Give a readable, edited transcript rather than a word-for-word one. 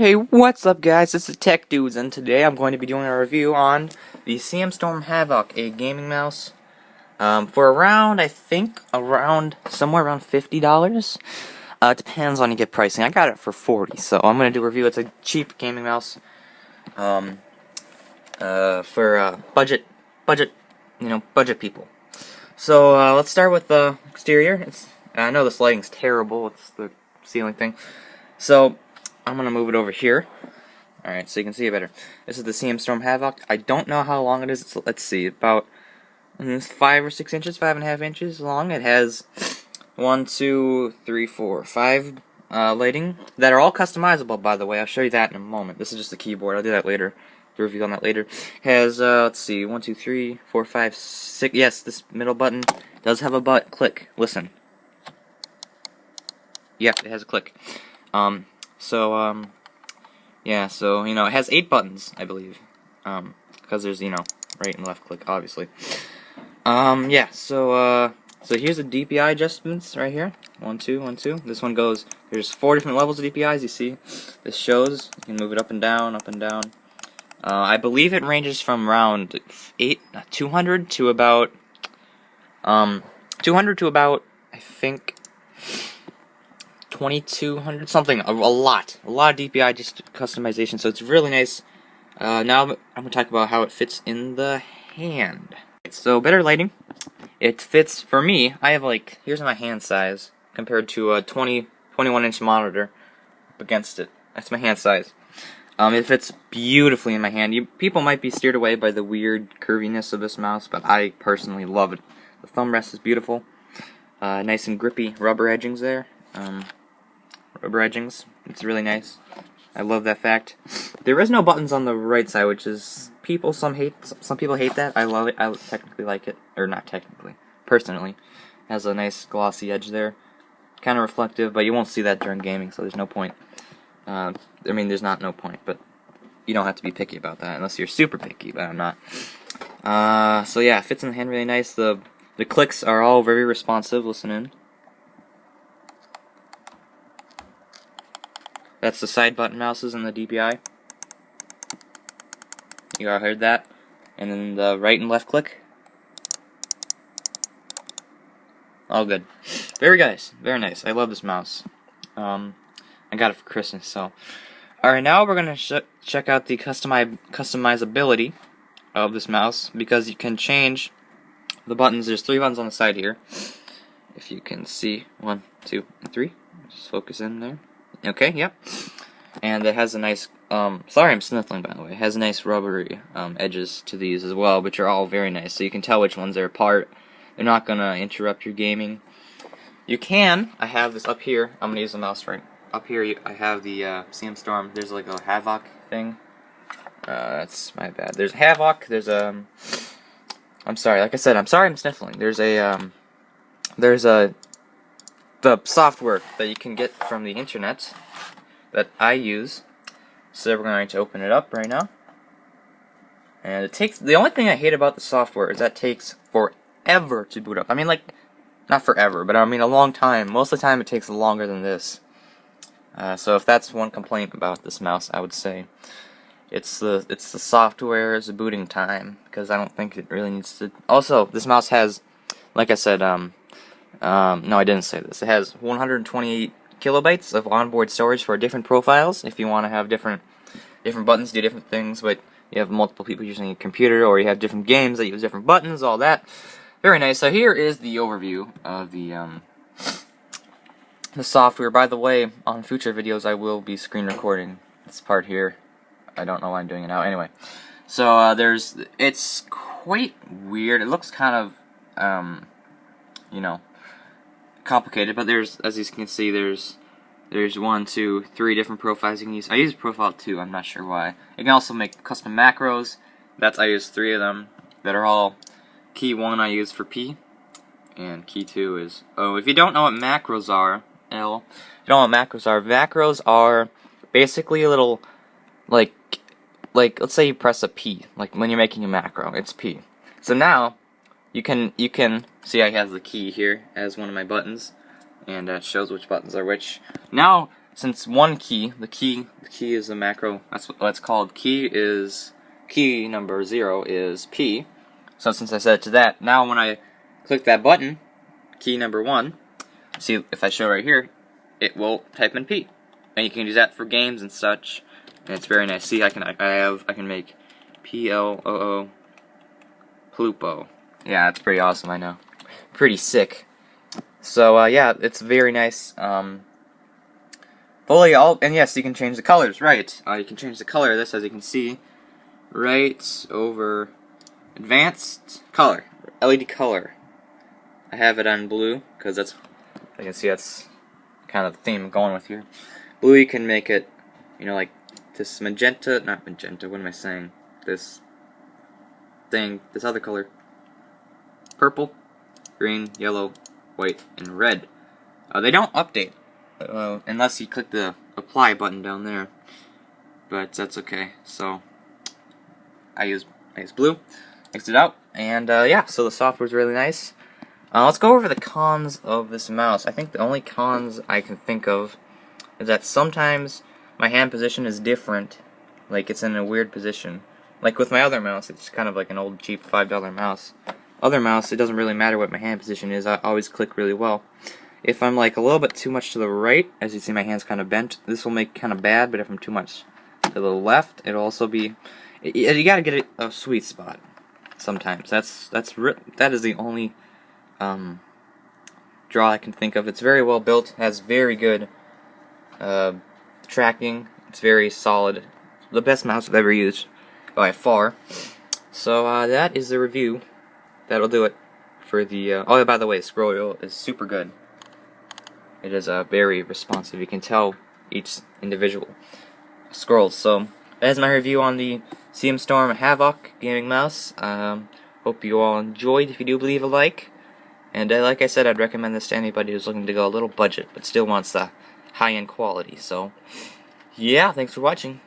Hey, what's up guys? This is TechDoods, and today I'm going to be doing a review on the Storm Havoc, a gaming mouse, for around, I think, somewhere around $50. It depends on you get pricing. I got it for $40, so I'm going to do a review. It's a cheap gaming mouse, for budget people. So, let's start with the exterior. I know this lighting's terrible, it's the ceiling thing. So, I'm going to move it over here. Alright, so you can see it better. This is the Storm Havoc. I don't know how long it is. Let's see, about 5 or 6 inches, 5.5 inches long. It has 1, 2, 3, 4, 5 lighting that are all customizable, by the way. I'll show you that in a moment. This is just the keyboard. I'll do that later. The review on that later. Has, let's see, 1, 2, 3, 4, 5, 6. Yes, this middle button does have a butt. Click. Listen. Yeah, it has a click. Yeah, so, it has 8 buttons, I believe, because there's, right and left click, obviously. Yeah, so here's the DPI adjustments right here. 1, 2, 1, 2. This one goes, there's 4 different levels of DPIs, you see. This shows, you can move it up and down, up and down. I believe it ranges from around 200 to about, I think, 2200 something, a lot of DPI, just customization, so it's really nice. Now I'm going to talk about how it fits in the hand. So better lighting. It fits, for me, I have here's my hand size compared to a 21-inch monitor against it. That's my hand size. It fits beautifully in my hand. People might be steered away by the weird curviness of this mouse, but I personally love it. The thumb rest is beautiful. Nice and grippy rubber edgings there. Rubber edgings. It's really nice. I love that fact. There is no buttons on the right side, which is some people hate that. I love it. I technically like it, or not technically, personally. It has a nice glossy edge there, kind of reflective, but you won't see that during gaming, so there's no point. There's not no point, but you don't have to be picky about that unless you're super picky, but I'm not. So yeah, it fits in the hand really nice. The clicks are all very responsive. Listen in. That's the side button mouses and the DPI. You all heard that. And then the right and left click. All good. Very nice. Very nice. I love this mouse. I got it for Christmas, so. Alright, now we're going to check out the customizability of this mouse, because you can change the buttons. There's 3 buttons on the side here. If you can see. 1, 2, and 3. Just focus in there. Okay, yep. And it has a nice, sorry I'm sniffling, by the way. It has nice rubbery edges to these as well, which are all very nice. So you can tell which ones are apart. They're not going to interrupt your gaming. You can, I have this up here. I'm going to use the mouse right up here. I have the Storm. There's like a Havoc thing. That's my bad. There's Havoc. There's I'm sorry, like I said, I'm sorry I'm sniffling. There's the software that you can get from the internet that I use. So we're going to open it up right now. And it takes, the only thing I hate about the software is that it takes forever to boot up. I mean, not forever, but I mean a long time. Most of the time it takes longer than this. So if that's one complaint about this mouse, I would say it's the software's booting time, because I don't think it really needs to. Also, this mouse has, like I said, no, I didn't say this. It has 128 kilobytes of onboard storage for different profiles. If you want to have different buttons do different things, but you have multiple people using a computer, or you have different games that use different buttons, all that. Very nice. So here is the overview of the software. By the way, on future videos I will be screen recording this part here. I don't know why I'm doing it now. Anyway, so it's quite weird. It looks kind of complicated, but as you can see, there's 1, 2, 3 different profiles you can use. I use profile 2. I'm not sure why. You can also make custom macros. I use 3 of them that are all. Key 1 I use for P, and key 2 is O. If you don't know what macros are, L. If you don't know what macros are basically a little like let's say you press a P, like when you're making a macro, it's P. So now you can see I have the key here as one of my buttons, and it shows which buttons are which. Now since one key, the key is the macro. That's what it's called. Key number 0 is P. So since I set it to that, now when I click that button, key number 1, see if I show right here, it will type in P, and you can use that for games and such. And it's very nice. See, I can make PLOO Plupo. Yeah, it's pretty awesome. I know, pretty sick. So yeah, it's very nice. Fully all, and yes, you can change the colors. Right, you can change the color of this, as you can see, right over advanced color, LED color. I have it on blue because that's, I can see that's kind of the theme I'm going with here. Blue, you can make it, you know, like this magenta, not magenta. What am I saying? This thing, this other color. Purple, green, yellow, white, and red. They don't update unless you click the apply button down there, but that's okay. So I use blue, mixed it out, and yeah, so the software's really nice. Let's go over the cons of this mouse. I think the only cons I can think of is that sometimes my hand position is different, like it's in a weird position. Like with my other mouse, it's kind of like an old cheap $5 mouse. Other mouse, it doesn't really matter what my hand position is, I always click really well. If I'm like a little bit too much to the right, as you see my hand's kind of bent, this will make kind of bad, but if I'm too much to the left, it'll also be, you gotta get a sweet spot sometimes. That is the only draw I can think of. It's very well built, has very good tracking, it's very solid, the best mouse I've ever used by far. So that is the review. That'll do it for the, oh, by the way, scroll wheel is super good. It is very responsive. You can tell each individual scrolls. So that is my review on the CM Storm Havoc gaming mouse. Hope you all enjoyed. If you do, leave a like. And like I said, I'd recommend this to anybody who's looking to go a little budget, but still wants the high-end quality. So yeah, thanks for watching.